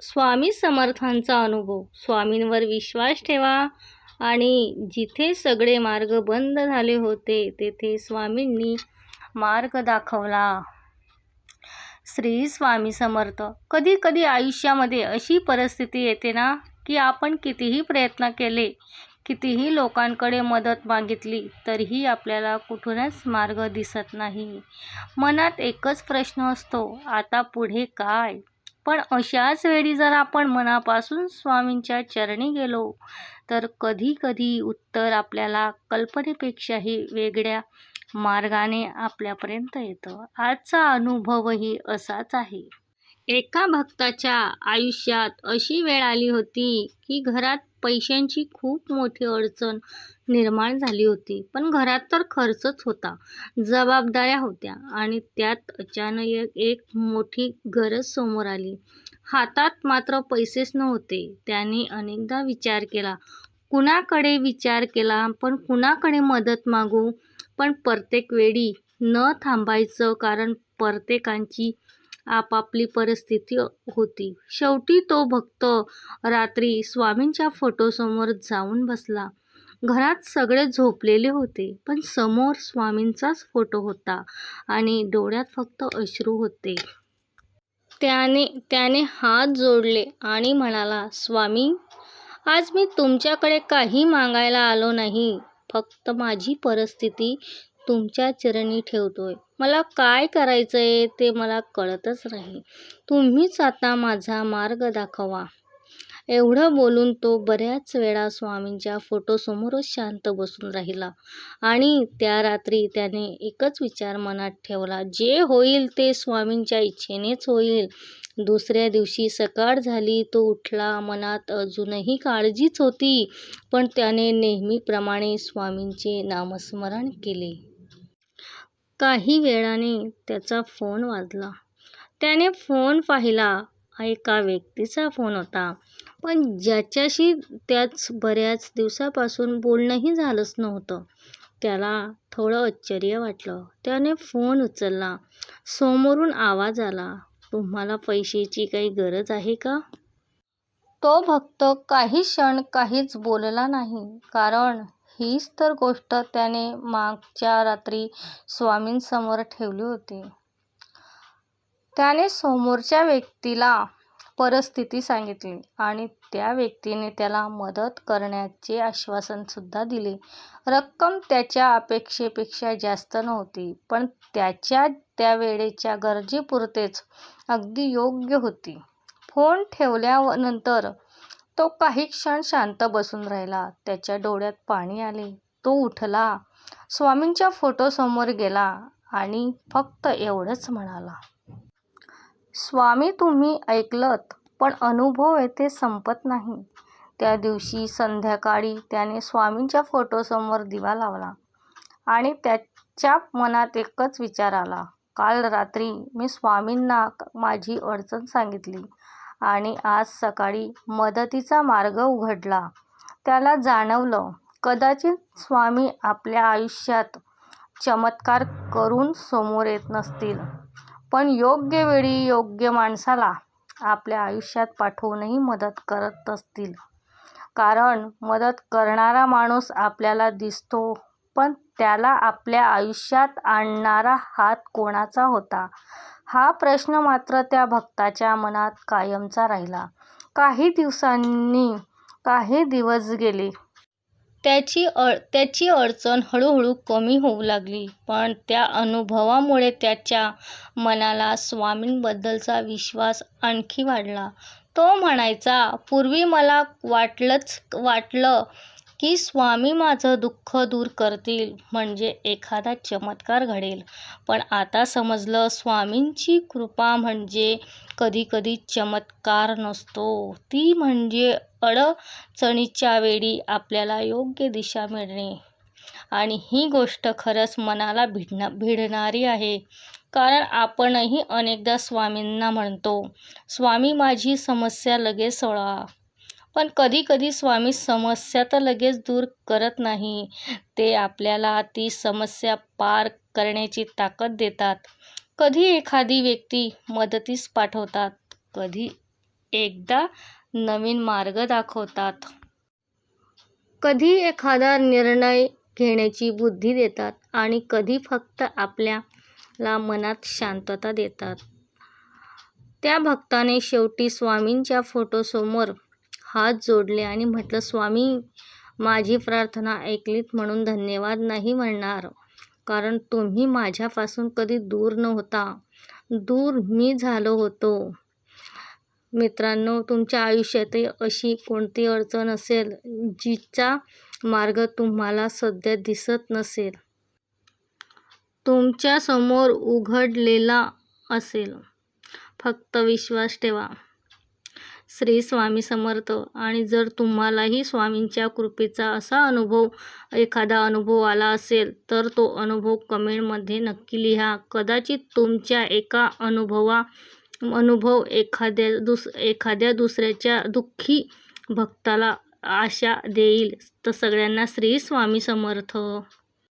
स्वामी समर्थांचा अनुभव. स्वामींवर विश्वास ठेवा आणि जिथे सगळे मार्ग बंद झाले होते तेथे स्वामींनी मार्ग दाखवला. श्री स्वामी समर्थ. कधी कधी आयुष्यामध्ये अशी परिस्थिती येते ना की आपण कितीही प्रयत्न केले, कितीही लोकांकडे मदत मागितली तरीही आपल्याला कुठूनच मार्ग दिसत नाही. मनात एकच प्रश्न असतो, आता पुढे काय? पण अशाच वेळी जर आपण मनापासून स्वामींच्या चरणी गेलो तर कधी कधी उत्तर आपल्याला कल्पनेपेक्षाही वेगळ्या मार्गाने आपल्यापर्यंत येतं. आजचा अनुभवही असाच आहे. एका भक्ताच्या आयुष्यात अशी वेळ आली होती की घरात पैशांची खूप मोठी अडचण निर्माण झाली होती. पण घरात तर खर्चच होता, जबाबदाऱ्या होत्या आणि त्यात अचानक एक मोठी गरज समोर आली. हातात मात्र पैसेच नव्हते. त्याने अनेकदा विचार केला, पण कुणाकडे मदत मागू? पण प्रत्येक वेळी न थांबायचं, कारण प्रत्येकाची आपापली परिस्थिती होती. शेवटी तो भक्त रात्री स्वामींच्या फोटोसमोर जाऊन बसला. घरात सगळे झोपलेले होते, पण समोर स्वामींचाच फोटो होता आणि डोळ्यात फक्त अश्रू होते. त्याने हात जोडले आणि म्हणाला, स्वामी, आज मी तुमच्याकडे काही मागायला आलो नाही, फक्त माझी परिस्थिती तुमच्या चरणी ठेवतोय. मला काय करायचंय ते मला कळतच नाही. तुम्हीच आता माझा मार्ग दाखवा. एवढं बोलून तो बऱ्याच वेळा स्वामींच्या फोटोसमोरच शांत बसून राहिला आणि त्या रात्री त्याने एकच विचार मनात ठेवला, जे होईल ते स्वामींच्या इच्छेनेच होईल. दुसऱ्या दिवशी सकाळ झाली, तो उठला. मनात अजूनही काळजीच होती, पण त्याने नेहमीप्रमाणे स्वामींचे नामस्मरण केले. काही वेळाने त्याचा फोन वाजला. त्याने फोन पाहिला. एका व्यक्तीचा फोन होता, पण ज्याच्याशी त्याच बऱ्याच दिवसापासून बोलणंही झालंच नव्हतं. त्याला थोडं आश्चर्य वाटलं. त्याने फोन उचलला. समोरून आवाज आला, तुम्हाला पैशाची काही गरज आहे का? तो भक्त काही क्षण काहीच बोलला नाही, कारण हीच तर गोष्ट त्याने मागच्या रात्री स्वामींसमोर ठेवली होती. त्याने समोरच्या व्यक्तीला परिस्थिती सांगितली आणि त्या व्यक्तीने त्याला मदत करण्याचे आश्वासन सुद्धा दिले. रक्कम त्याच्या अपेक्षेपेक्षा जास्त नव्हती, पण त्याच्या त्या वेळेच्या गरजेपुरतेच अगदी योग्य होती. फोन ठेवल्यानंतर तो काही क्षण शांत बसून राहिला. त्याच्या डोळ्यात पाणी आले. तो उठला, स्वामींच्या फोटोसमोर गेला आणि फक्त एवढंच म्हणाला, स्वामी, तुम्ही ऐकलत, पण अनुभव येथे संपत नाही. त्या दिवशी संध्याकाळी त्याने स्वामींच्या फोटोसमोर दिवा लावला आणि त्याच्या मनात एकच विचार आला, काल रात्री मी स्वामींना माझी अडचण सांगितली आणि आज सकाळी मदतीचा मार्ग उघडला. त्याला जाणवलं, कदाचित स्वामी आपल्या आयुष्यात चमत्कार करून समोर येत नसतील, पण योग्य वेळी योग्य माणसाला आपल्या आयुष्यात पाठवूनही मदत करत असतील. कारण मदत करणारा माणूस आपल्याला दिसतो, पण त्याला आपल्या आयुष्यात आणणारा हात कोणाचा होता, हा प्रश्न मात्र त्या भक्ताच्या मनात कायमचा राहिला. काही दिवस गेले. त्याची अडचण हळूहळू कमी होऊ लागली, पण त्या अनुभवामुळे त्याच्या मनाला स्वामींबद्दलचा विश्वास आणखी वाढला. तो म्हणायचा, पूर्वी मला वाटलं की स्वामी माझं दुःख दूर करतील, म्हणजे एखादा चमत्कार घडेल. पण आता समजलं, स्वामींची कृपा म्हणजे कधीकधी चमत्कार नसतो, ती म्हणजे अडचणीच्या वेळी आपल्याला योग्य दिशा मिळणे. आणि ही गोष्ट खरंच मनाला भिडणारी आहे, कारण आपणही अनेकदा स्वामींना म्हणतो, स्वामी माझी समस्या लगेच सोडवा. पण कधी स्वामी समस्या तर लगेच दूर करत नाही, ते आपल्याला ती समस्या पार करण्याची ताकद देतात. कधी एखादी व्यक्ती मदतीस पाठवतात, कधी एकदा नवीन मार्ग दाखवतात. कधी एखादा निर्णय घेण्याची बुद्धी देतात आणि कधी फक्त आपल्याला मनात शांतता देतात. त्या भक्ताने शेवटी स्वामींच्या फोटोसमोर हात जोडले आणि म्हटलं, स्वामी, माझी प्रार्थना ऐकलीत म्हणून धन्यवाद नाही म्हणणार, कारण तुम्ही माझ्यापासून कधी दूर नव्हता. दूर मी झालो होतो. मित्रांनो, तुमच्या आयुष्यातही अशी कोणती अडचण असेल जिचा मार्ग तुम्हाला सध्या दिसत नसेल, तुमच्या समोर उघडलेला असेल. फक्त विश्वास ठेवा. श्री स्वामी समर्थ. आणि जर तुम्हालाही स्वामींच्या कृपेचा एखादा अनुभव आला असेल तर तो अनुभव कमेंटमध्ये नक्की लिहा. कदाचित तुमच्या एका अनुभव एखाद्या दुसऱ्याच्या दुःखी भक्ताला आशा देईल. तर सगळ्यांना श्री स्वामी समर्थ.